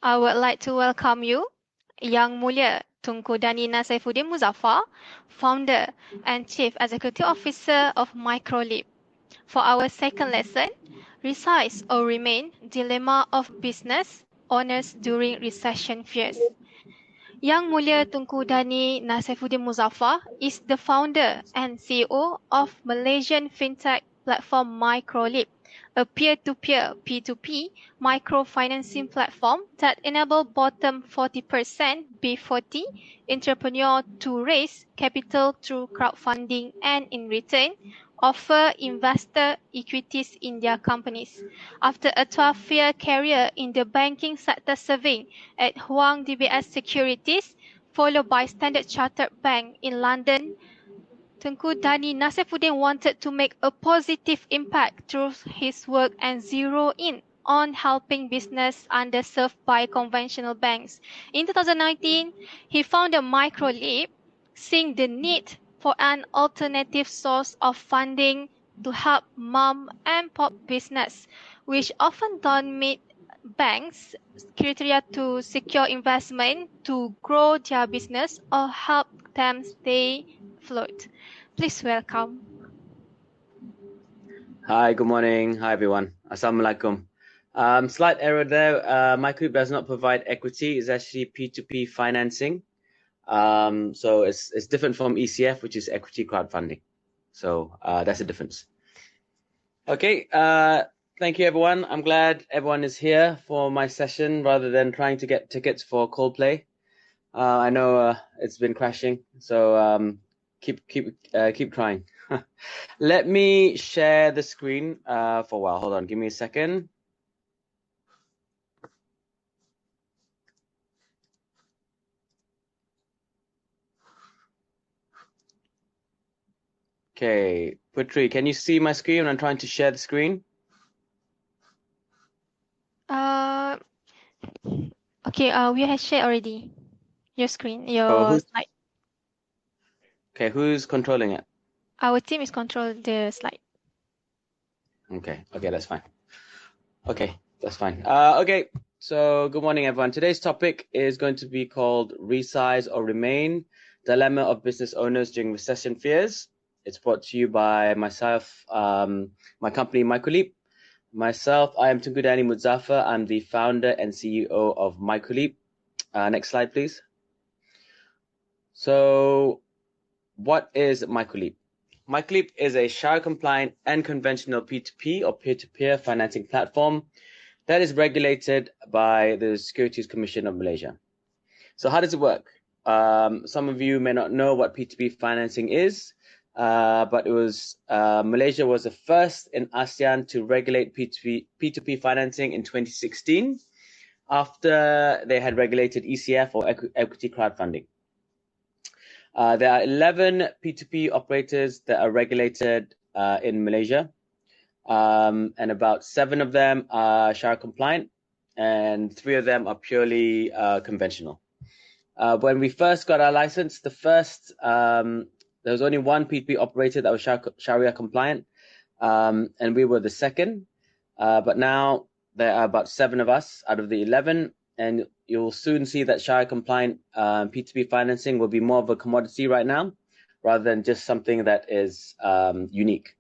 I would like to welcome you, Yang Mulia Tunku Danina Saifuddin Muzaffar, Founder and Chief Executive Officer of Microleap, for our second lesson, Resize or Remain, Dilemma of Business Owners During Recession Fears. Yang Mulia Tunku Dani Nasaifuddin Muzaffar is the founder and CEO of Malaysian fintech platform Microleap, a peer-to-peer P2P microfinancing platform that enable bottom 40% B40 entrepreneur to raise capital through crowdfunding and in return offer investor equities in their companies. After a 12-year career in the banking sector serving at Huang DBS Securities, followed by Standard Chartered Bank in London, Tengku Dani Nasaifuddin wanted to make a positive impact through his work and zero in on helping business underserved by conventional banks. In 2019, he founded Microleap, seeing the need for an alternative source of funding to help mom and pop business, which often don't meet banks' criteria to secure investment to grow their business or help them stay afloat. Please welcome. Hi, good morning. Hi, everyone. Assalamualaikum. Slight error there. Microleap does not provide equity. It's actually P2P financing. So it's different from ECF, which is equity crowdfunding. So that's the difference. Okay. Thank you, everyone. I'm glad everyone is here for my session rather than trying to get tickets for Coldplay. I know it's been crashing, so keep trying. Let me share the screen for a while. Hold on, give me a second. Okay, Putri, can you see my screen when I'm trying to share the screen? Okay, we have shared already your screen, your slide. Okay, who's controlling it? Our team is controlling the slide. Okay, that's fine. Okay, that's fine. Okay, so good morning, everyone. Today's topic is going to be called Resize or Remain, Dilemma of Business Owners During Recession Fears. It's brought to you by myself, my company, Microleap. Myself, I am Tunku Dani Muzaffar. I'm the founder and CEO of Microleap. Next slide, please. So, what is Microleap? Microleap is a Sharia-compliant and conventional P2P or peer-to-peer financing platform that is regulated by the Securities Commission of Malaysia. So how does it work? Some of you may not know what P2P financing is, but it was Malaysia was the first in ASEAN to regulate P2P financing in 2016 after they had regulated ECF or equity crowdfunding. There are 11 P2P operators that are regulated in Malaysia, and about 7 of them are Sharia compliant, and 3 of them are purely conventional. When we first got our license, there was only one P2P operator that was Sharia compliant, and we were the second. But now there are about 7 of us out of the 11, and you'll soon see that Sharia compliant P2P financing will be more of a commodity right now, rather than just something that is unique.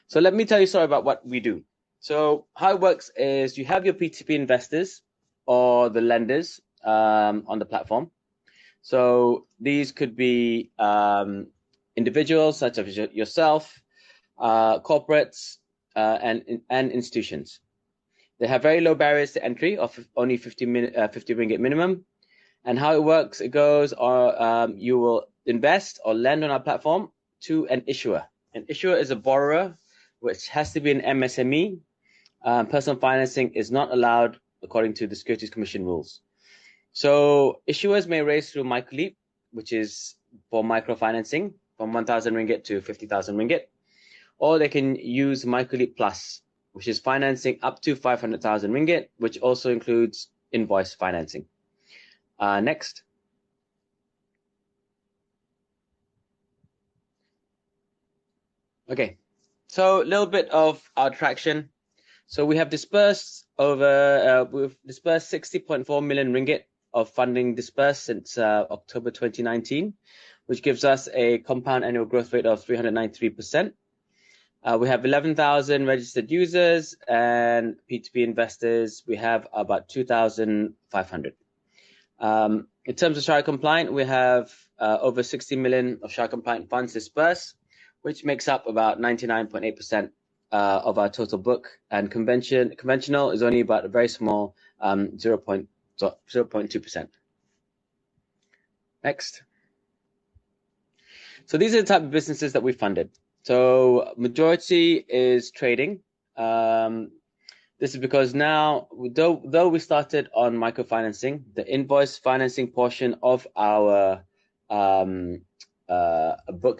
So let me tell you a story about what we do. So how it works is you have your P2P investors or the lenders on the platform. So these could be individuals such as yourself, corporates, and institutions. They have very low barriers to entry of only 50 ringgit minimum. And how it works, it goes, you will invest or lend on our platform to an issuer. An issuer is a borrower, which has to be an MSME. Personal financing is not allowed according to the Securities Commission rules. So issuers may raise through Microleap, which is for microfinancing from 1,000 ringgit to 50,000 ringgit, or they can use Microleap Plus, which is financing up to 500,000 ringgit, which also includes invoice financing. Next. Okay, so a little bit of our traction. So we have dispersed we've dispersed 60.4 million ringgit of funding dispersed since October 2019, which gives us a compound annual growth rate of 393%. We have 11,000 registered users, and P2P investors, we have about 2,500. In terms of Sharia compliant, we have over 60 million of Sharia compliant funds dispersed, which makes up about 99.8% of our total book, and conventional is only about a very small 0.2%. Next. So these are the type of businesses that we funded. So majority is trading. This is because now, though we started on microfinancing, the invoice financing portion of our book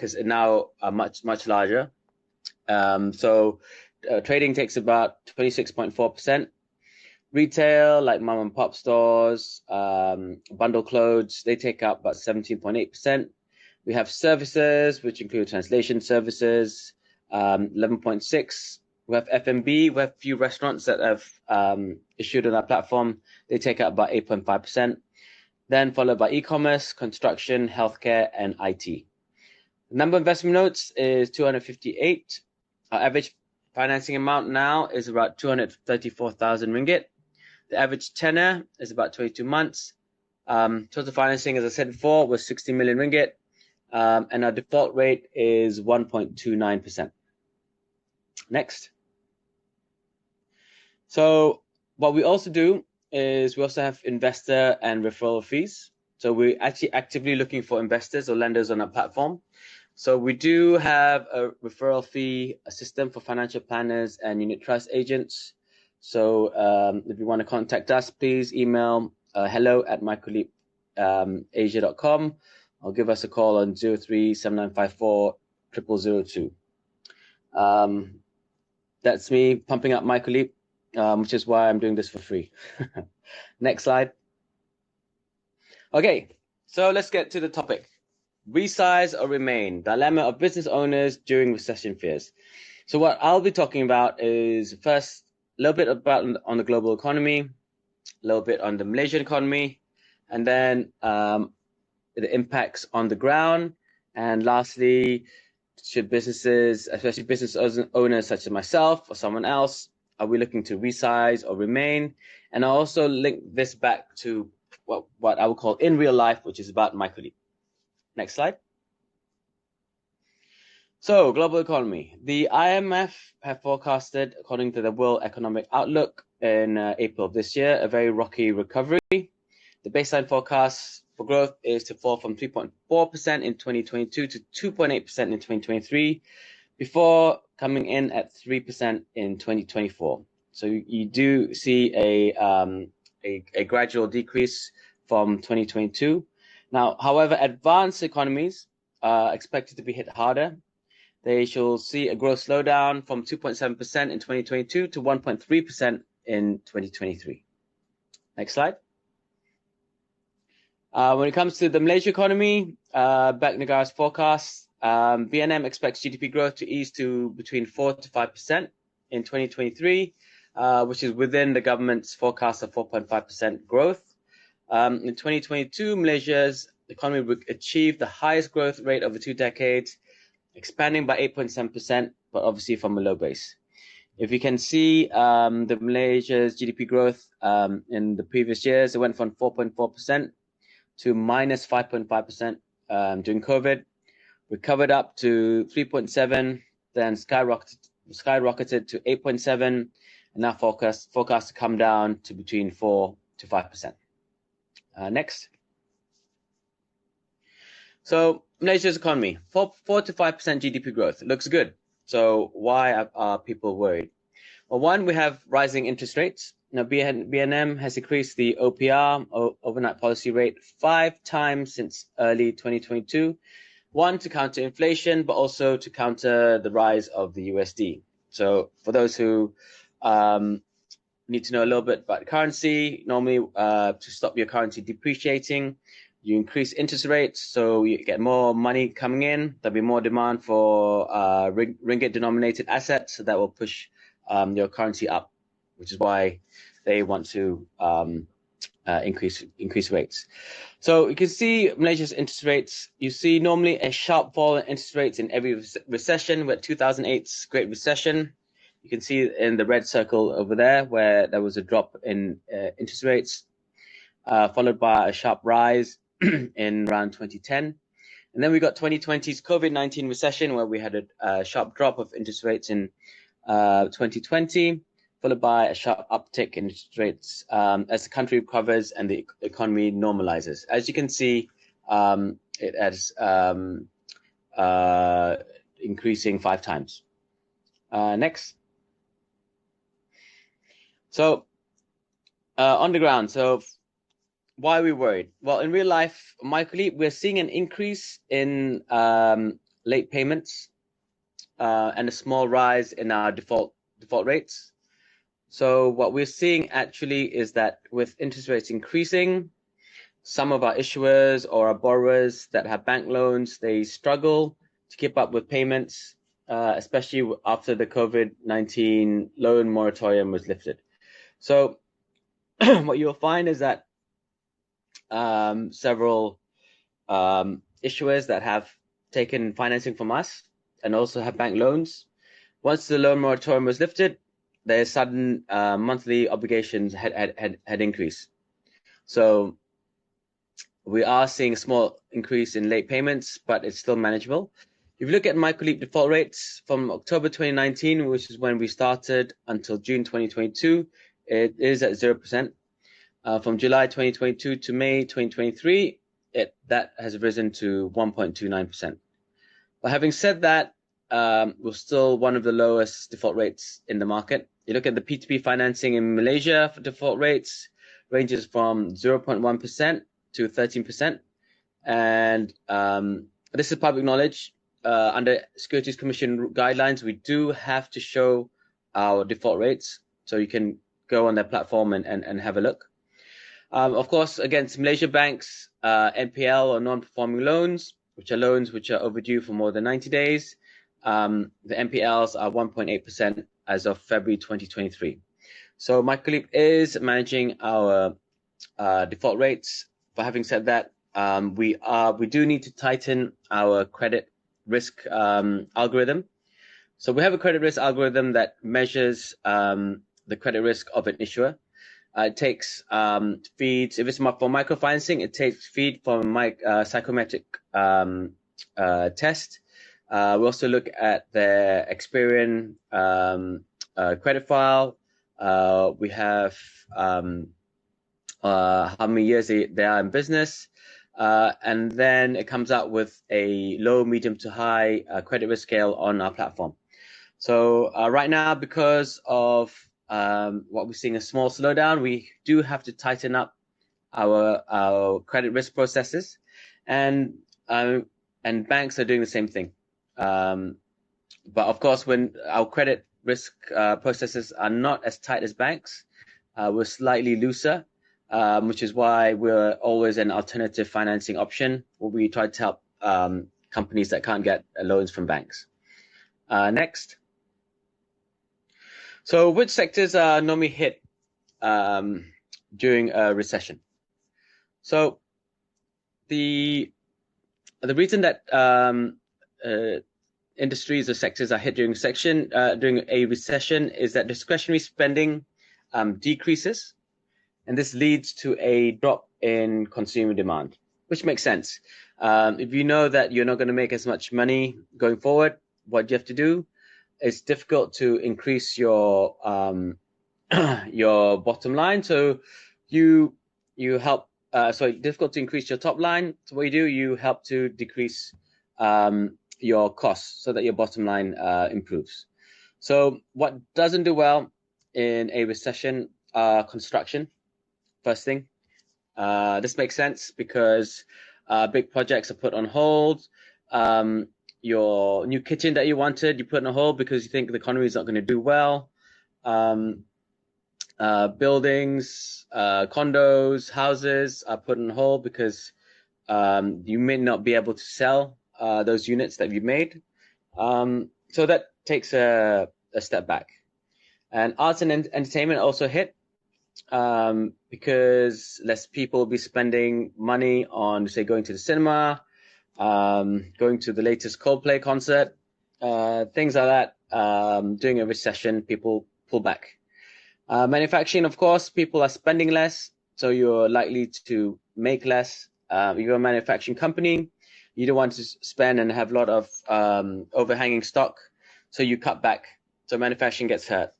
is now much larger. Trading takes about 26.4%. Retail, like mom and pop stores, bundle clothes, they take up about 17.8%. We have services, which include translation services, 11.6%. We have F&B. We have few restaurants that have issued on our platform. They take up about 8.5%. Then followed by e-commerce, construction, healthcare, and IT. The number of investment notes is 258. Our average financing amount now is about 234,000 ringgit. The average tenor is about 22 months. Total financing, as I said before, was 60 million ringgit. And our default rate is 1.29%. Next. So what we also do is we also have investor and referral fees. So we're actually actively looking for investors or lenders on our platform. So we do have a referral fee, a system for financial planners and unit trust agents. So if you want to contact us, please email hello@microleap.asia.com or give us a call on 0379540002. That's me pumping up Microleap, which is why I'm doing this for free. Next slide. Okay, so let's get to the topic. Resize or remain, dilemma of business owners during recession fears. So what I'll be talking about is first a little bit about on the global economy, a little bit on the Malaysian economy, and then the impacts on the ground, and lastly, should businesses, especially business owners such as myself or someone else, are we looking to resize or remain? And I'll also link this back to what I would call in real life, which is about Microleap. Next slide. So, global economy. The IMF have forecasted, according to the World Economic Outlook in April of this year, a very rocky recovery. The baseline forecast for growth is to fall from 3.4% in 2022 to 2.8% in 2023, before coming in at 3% in 2024. So you do see a gradual decrease from 2022. Now, however, advanced economies are expected to be hit harder. They shall see a growth slowdown from 2.7% in 2022 to 1.3% in 2023. Next slide. When it comes to the Malaysia economy, Bank Negara's forecast, BNM expects GDP growth to ease to between 4 to 5% in 2023, which is within the government's forecast of 4.5% growth. In 2022, Malaysia's economy would achieve the highest growth rate over 2 decades, expanding by 8.7%, but obviously from a low base. If you can see the Malaysia's GDP growth in the previous years, it went from 4.4% to minus 5.5% during COVID, recovered up to 3.7%, then skyrocketed to 8.7%, and now forecast to come down to between 4 to 5%. Next. So Malaysia's economy, 4 to 5% GDP growth. It looks good. So why are people worried? Well, one, we have rising interest rates. Now, BNM has increased the OPR, overnight policy rate, 5 times since early 2022. One, to counter inflation, but also to counter the rise of the USD. So for those who need to know a little bit about currency, normally to stop your currency depreciating, you increase interest rates, so you get more money coming in. There'll be more demand for ringgit-denominated assets, so that will push your currency up. which is why they want to increase rates. So you can see Malaysia's interest rates. You see normally a sharp fall in interest rates in every recession. With 2008's Great Recession, you can see in the red circle over there where there was a drop in interest rates, followed by a sharp rise in around 2010. And then we got 2020's COVID-19 recession, where we had a sharp drop of interest rates in 2020, followed by a sharp uptick in interest rates as the country recovers and the economy normalizes. As you can see, it has increasing 5 times. Next. So on the ground, so why are we worried? Well, in real life, Microleap, we're seeing an increase in late payments and a small rise in our default rates. So what we're seeing actually is that with interest rates increasing, some of our issuers or our borrowers that have bank loans, they struggle to keep up with payments, especially after the COVID-19 loan moratorium was lifted. So what you'll find is that several issuers that have taken financing from us and also have bank loans, once the loan moratorium was lifted, their sudden monthly obligations had increased. So we are seeing a small increase in late payments, but it's still manageable. If you look at Microleap default rates from October 2019, which is when we started, until June 2022, it is at 0%. From July 2022 to May 2023, that has risen to 1.29%. But having said that, we're still one of the lowest default rates in the market. You look at the P2P financing in Malaysia for default rates ranges from 0.1% to 13%. And this is public knowledge. Under Securities Commission guidelines, we do have to show our default rates. So you can go on their platform and have a look. Of course, against Malaysia banks, NPL or non-performing loans, which are loans which are overdue for more than 90 days, the NPLs are 1.8% as of February 2023. So Microleap is managing our default rates. But having said that, we do need to tighten our credit risk algorithm. So we have a credit risk algorithm that measures the credit risk of an issuer. It takes feeds. If it's for microfinancing, it takes feed from psychometric test. We also look at their Experian credit file. We have how many years they are in business. And then it comes out with a low, medium to high credit risk scale on our platform. So right now, because of what we're seeing a small slowdown, we do have to tighten up our credit risk processes, and banks are doing the same thing. But of course, when our credit risk processes are not as tight as banks, we're slightly looser, which is why we're always an alternative financing option where we try to help companies that can't get loans from banks. Next. So which sectors are normally hit during a recession? So the reason that industries or sectors are hit during a recession is that discretionary spending decreases, and this leads to a drop in consumer demand, which makes sense. If you know that you're not going to make as much money going forward, what you have to do, it's difficult to increase your bottom line. So you help. Difficult to increase your top line. So what you do, you help to decrease your costs so that your bottom line improves. So what doesn't do well in a recession? Construction. First thing. This makes sense because big projects are put on hold. Your new kitchen that you wanted, you put on hold because you think the economy is not going to do well. Buildings, condos, houses are put on hold because you may not be able to sell those units that you made. So that takes a step back. And arts and entertainment also hit because less people will be spending money on, say, going to the cinema, going to the latest Coldplay concert, things like that. During a recession, people pull back. Manufacturing, of course, people are spending less, so you're likely to make less. If you're a manufacturing company, you don't want to spend and have a lot of overhanging stock, so you cut back. So manufacturing gets hurt.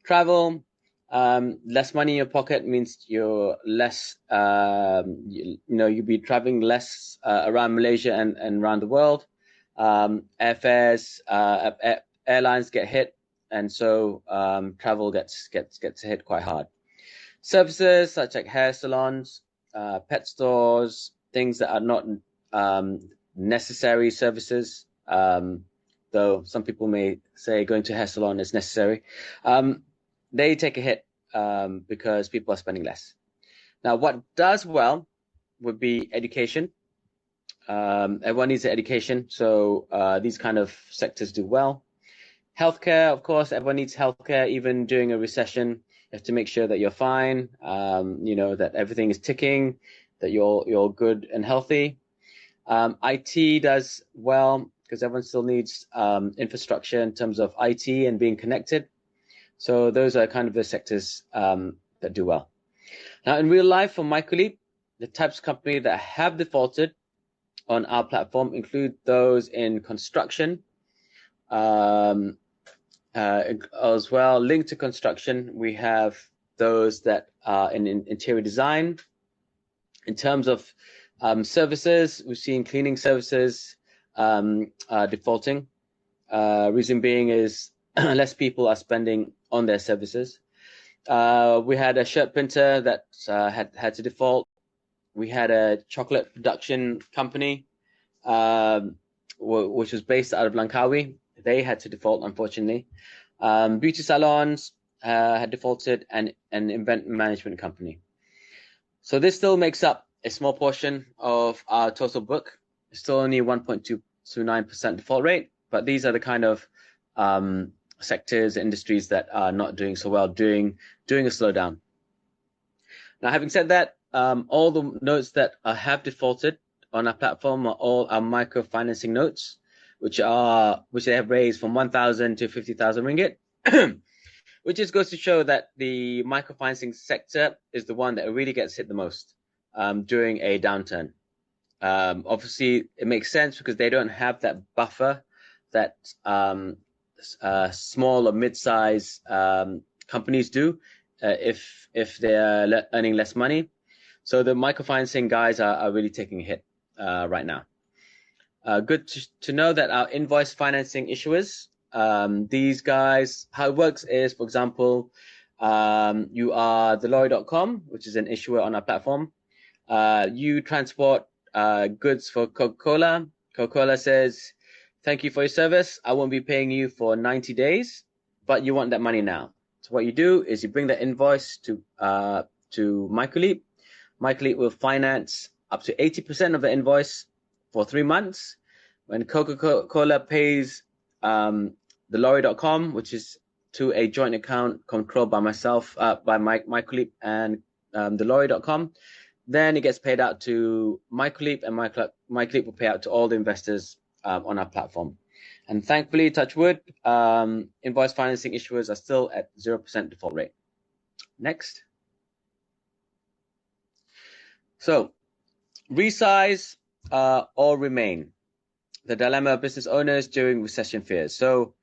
Travel, less money in your pocket means you're less, you'll be traveling less around Malaysia and around the world. Airfares, airlines get hit, and so travel gets hit quite hard. Services such like hair salons, pet stores, things that are not necessary services, though some people may say going to a hair salon is necessary, they take a hit because people are spending less. Now, what does well would be education. Everyone needs education, so these kind of sectors do well. Healthcare, of course, everyone needs healthcare. Even during a recession, you have to make sure that you're fine, that everything is ticking, that you're good and healthy. IT does well because everyone still needs infrastructure in terms of IT and being connected. So those are kind of the sectors that do well. Now, in real life for Microleap, the types of company that have defaulted on our platform include those in construction, as well. Linked to construction, we have those that are in interior design. In terms of services, we've seen cleaning services defaulting. Reason being is less people are spending on their services. We had a shirt printer that had to default. We had a chocolate production company, which was based out of Langkawi. They had to default, unfortunately. Beauty salons had defaulted, and an event management company. So this still makes up a small portion of our total book. It's still only 1.29% default rate, but these are the kind of sectors, industries that are not doing so well during a slowdown. Now, having said that, all the notes that have defaulted on our platform are all our microfinancing notes, which they have raised from 1,000 to 50,000 ringgit, which just goes to show that the microfinancing sector is the one that really gets hit the most during a downturn. Obviously, it makes sense because they don't have that buffer that small or mid-size companies do if they're earning less money. So the microfinancing guys are really taking a hit right now. Good to know that our invoice financing issuers, these guys, how it works is, for example, you are thelorry.com, which is an issuer on our platform. You transport goods for Coca-Cola. Coca-Cola says, thank you for your service. I won't be paying you for 90 days, but you want that money now. So what you do is you bring that invoice to Microleap. Microleap will finance up to 80% of the invoice for 3 months. When Coca-Cola pays thelorry.com, which is to a joint account controlled by myself, by Microleap and thelorry.com, then it gets paid out to Microleap, and Microleap will pay out to all the investors on our platform. And thankfully, touch wood, invoice financing issuers are still at 0% default rate. Next. So, resize or remain. The dilemma of business owners during recession fears. So,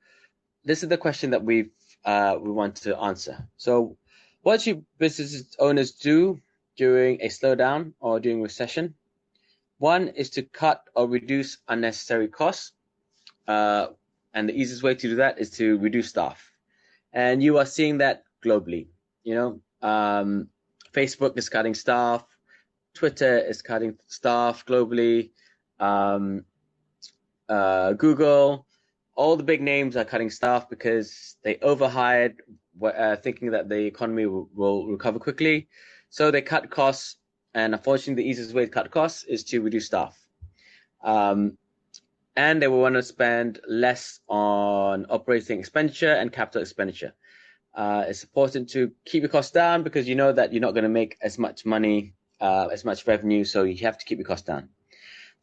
this is the question that we want to answer. So, what should business owners do during a slowdown or during recession? One is to cut or reduce unnecessary costs. And the easiest way to do that is to reduce staff. And you are seeing that globally. Facebook is cutting staff. Twitter is cutting staff globally. Google, all the big names are cutting staff because they overhired, thinking that the economy will recover quickly. So they cut costs, and unfortunately, the easiest way to cut costs is to reduce staff. And they will want to spend less on operating expenditure and capital expenditure. It's important to keep your costs down because you know that you're not going to make as much money, as much revenue, so you have to keep your costs down.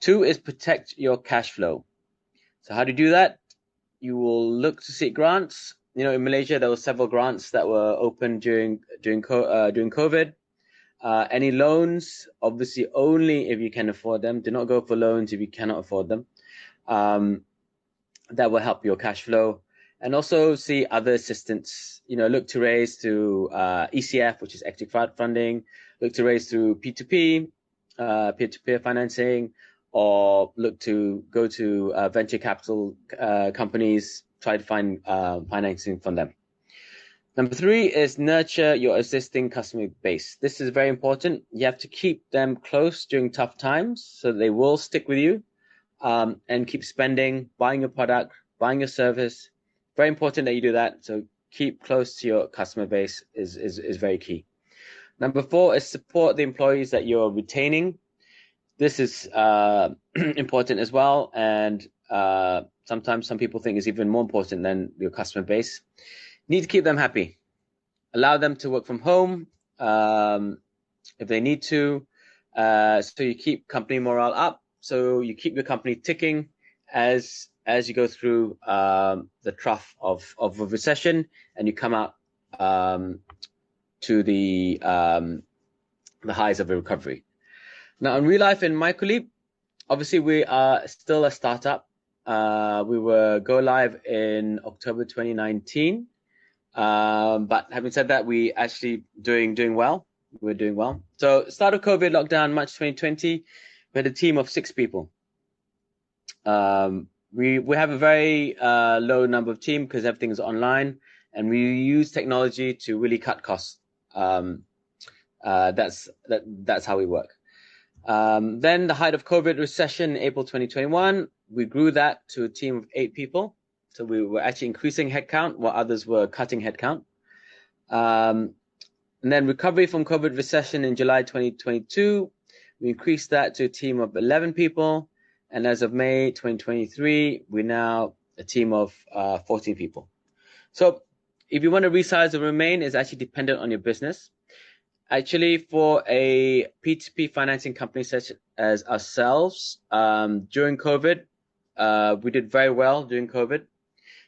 2 is protect your cash flow. So how do you do that? You will look to seek grants. You know, in Malaysia, there were several grants that were open during COVID. Any loans, obviously, only if you can afford them. Do not go for loans if you cannot afford them. That will help your cash flow. And also see other assistance. You know, look to raise through ECF, which is equity crowdfunding. Look to raise through P2P, peer-to-peer financing, or look to go to venture capital companies, try to find financing from them. Number 3 is nurture your existing customer base. This is very important. You have to keep them close during tough times so they will stick with you and keep spending, buying your product, buying your service. Very important that you do that. So keep close to your customer base is very key. Number 4 is support the employees that you're retaining. This is important as well, and sometimes some people think it's even more important than your customer base. You need to keep them happy. Allow them to work from home if they need to, so you keep company morale up, so you keep your company ticking as you go through the trough of a recession and you come out to the highs of a recovery. Now, in real life in Microleap, obviously we are still a startup. We were go live in October 2019. But having said that, we actually doing well. We're doing well. So start of COVID lockdown, March 2020, we had a team of 6 people. We have a very low number of team because everything is online, and we use technology to really cut costs. That's how we work. Then the height of COVID recession, April 2021, we grew that to a team of 8 people. So we were actually increasing headcount while others were cutting headcount. And then recovery from COVID recession in July 2022, we increased that to a team of 11 people. And as of May 2023, we're now a team of 14 people. So if you want to resize or remain, it's actually dependent on your business. Actually, for a P2P financing company such as ourselves, during COVID, we did very well during COVID.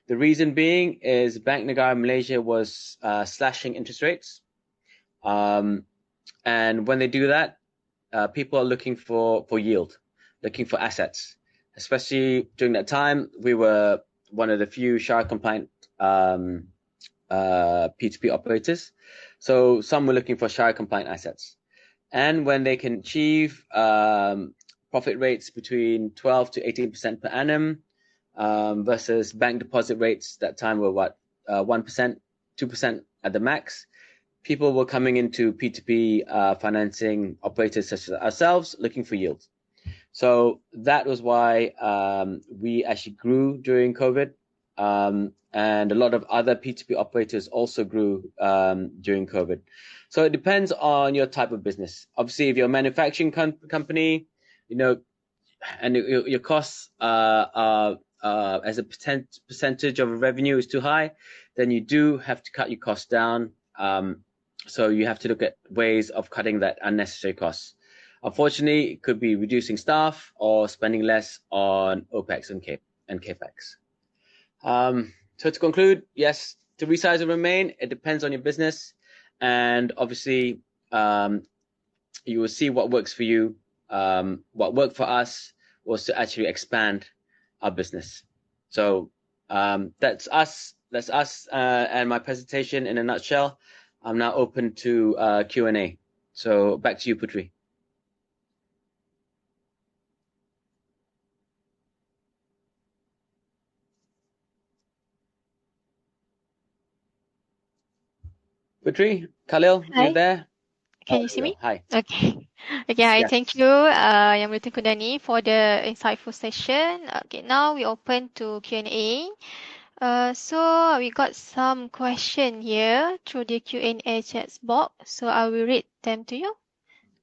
The reason being is Bank Negara Malaysia was slashing interest rates. And when they do that, people are looking for yield, looking for assets. Especially during that time, we were one of the few Sharia compliant P2P operators. So some were looking for Sharia compliant assets. And when they can achieve profit rates between 12 to 18% per annum versus bank deposit rates that time were 1%, 2% at the max, people were coming into P2P financing operators such as ourselves looking for yield. So that was why we actually grew during COVID. And a lot of other P2P operators also grew during COVID. So it depends on your type of business. Obviously, if you're a manufacturing company, you know, and your costs are as a percentage of revenue is too high, then you do have to cut your costs down. So you have to look at ways of cutting that unnecessary costs. Unfortunately, it could be reducing staff or spending less on OPEX and CAPEX. So to conclude, yes, to resize and remain, it depends on your business. And obviously, you will see what works for you. What worked for us was to actually expand our business. So that's us. That's us and my presentation in a nutshell. I'm now open to Q&A. So back to you, Putri. Putri, Khalil, Hi. you there? Can you see me? Hi. Okay. Okay, hi. Yes. Thank you, Yang Mulia Tengku Dani, for the insightful session. Okay, now we open to Q&A. So we got some question here through the Q&A chat box. So I will read them to you.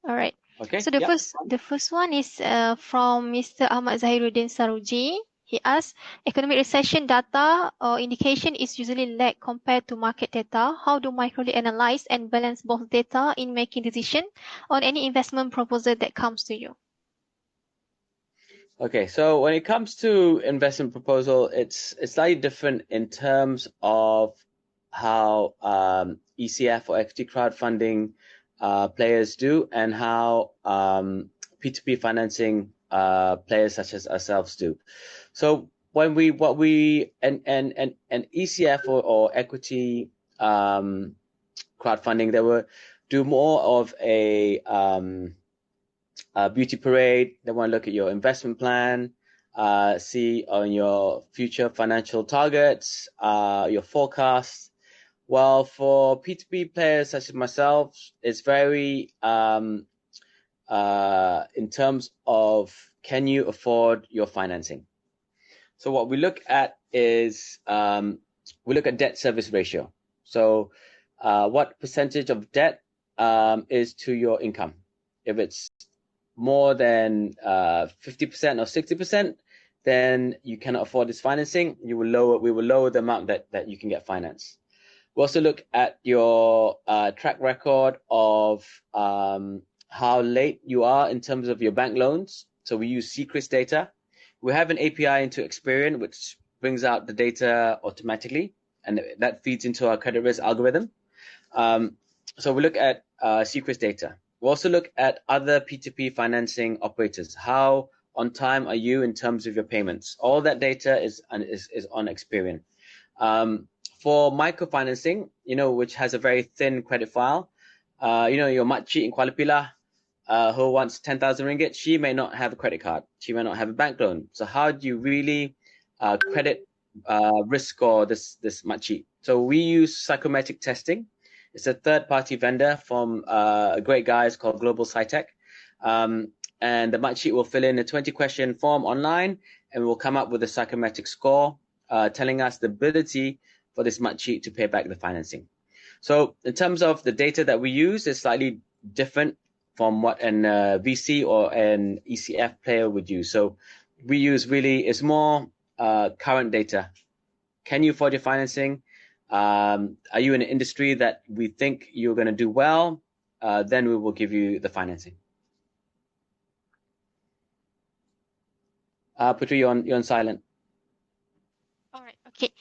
All right. Okay. So the first one is from Mr. Ahmad Zahiruddin Saruji. He asks, economic recession data or indication is usually lag compared to market data. How do Microleap analyze and balance both data in making decision on any investment proposal that comes to you? Okay, so when it comes to investment proposal, it's slightly different in terms of how ECF or equity crowdfunding players do, and how P2P financing players such as ourselves do. So when and ECF or equity crowdfunding, they will do more of a beauty parade. They want to look at your investment plan, see on your future financial targets, your forecasts. Well, for P2P players such as myself, it's very in terms of, can you afford your financing? So what we look at is we look at debt service ratio. So what percentage of debt is to your income? If it's more than 50% or 60%, then you cannot afford this financing. We will lower the amount that you can get financed. We also look at your track record of how late you are in terms of your bank loans. So we use Secrets data. We have an API into Experian, which brings out the data automatically, and that feeds into our credit risk algorithm. So we look at Secrets data. We also look at other P2P financing operators. How on time are you in terms of your payments? All that data is on Experian. For microfinancing, which has a very thin credit file, your makcik in Kuala Pilah, who wants 10,000 ringgit, she may not have a credit card. She may not have a bank loan. So how do you really credit risk score this makcik? So we use psychometric testing. It's a third-party vendor from a great guys called Global Scitech. And the makcik will fill in a 20-question form online, and we'll come up with a psychometric score telling us the ability for this makcik to pay back the financing. So in terms of the data that we use, is slightly different from what an VC or an ECF player would use. So we use it's more current data. Can you afford your financing? Are you in an industry that we think you're going to do well? Then we will give you the financing. Putri, you're on silent. All right, okay.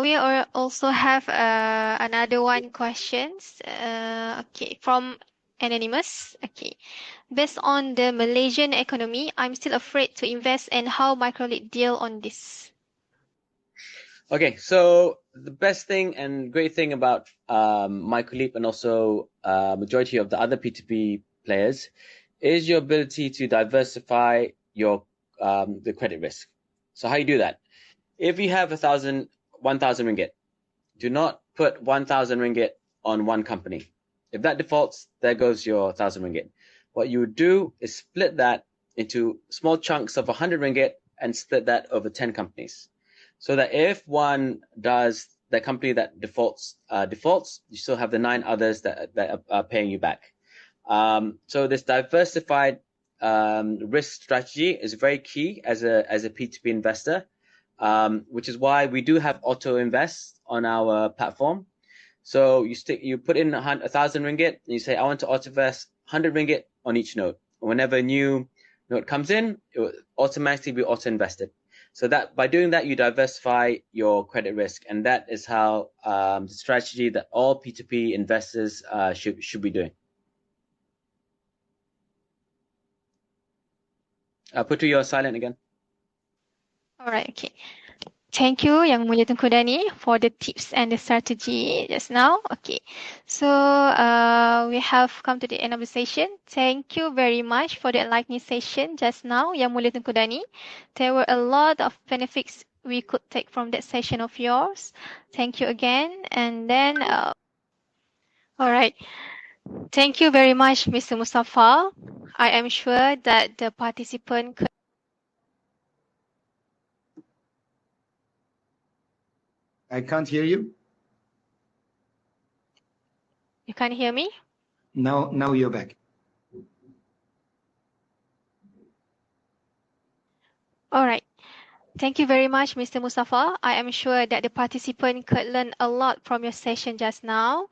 We also have another one questions. Okay, from Anonymous. Okay. Based on the Malaysian economy, I'm still afraid to invest, and how Microleap deal on this? Okay, so the best thing and great thing about Microleap, and also majority of the other P2P players, is your ability to diversify your the credit risk. So how you do that? If you have 1,000 ringgit, do not put 1,000 ringgit on one company. If that defaults, there goes your 1,000 ringgit. What you would do is split that into small chunks of 100 ringgit and split that over 10 companies. So that if one does, the company that defaults, you still have the 9 others that are paying you back. So this diversified risk strategy is very key as a P2P investor, which is why we do have auto invest on our platform. So you put in 1,000 ringgit, and you say, I want to auto invest 100 ringgit on each note. Whenever a new note comes in, it will automatically be auto invested. So that by doing that, you diversify your credit risk, and that is how the strategy that all P2P investors should be doing. Putri, you're silent again. All right, okay. Thank you, Yang Mulia Tunku Dani, for the tips and the strategy just now. Okay, so we have come to the end of the session. Thank you very much for the enlightening session just now, Yang Mulia Tunku Dani. There were a lot of benefits we could take from that session of yours. Thank you again. And then, all right. Thank you very much, Mr. Mustafa. I am sure that the participant could. I can't hear you. You can't hear me? Now you're back. All right. Thank you very much, Mr. Mustafa. I am sure that the participant could learn a lot from your session just now.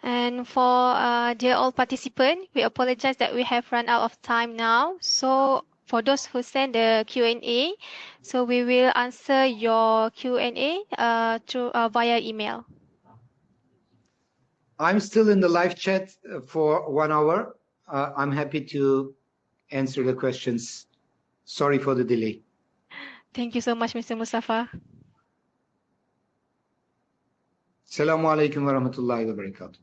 And for dear all participants, we apologize that we have run out of time now. So for those who send the Q&A, so we will answer your Q&A through via email. I'm still in the live chat for 1 hour. I'm happy to answer the questions. Sorry for the delay. Thank you so much, Mr. Mustafa. Assalamu alaikum warahmatullahi wabarakatuh.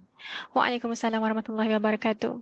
Waalaikumsalam warahmatullahi wabarakatuh.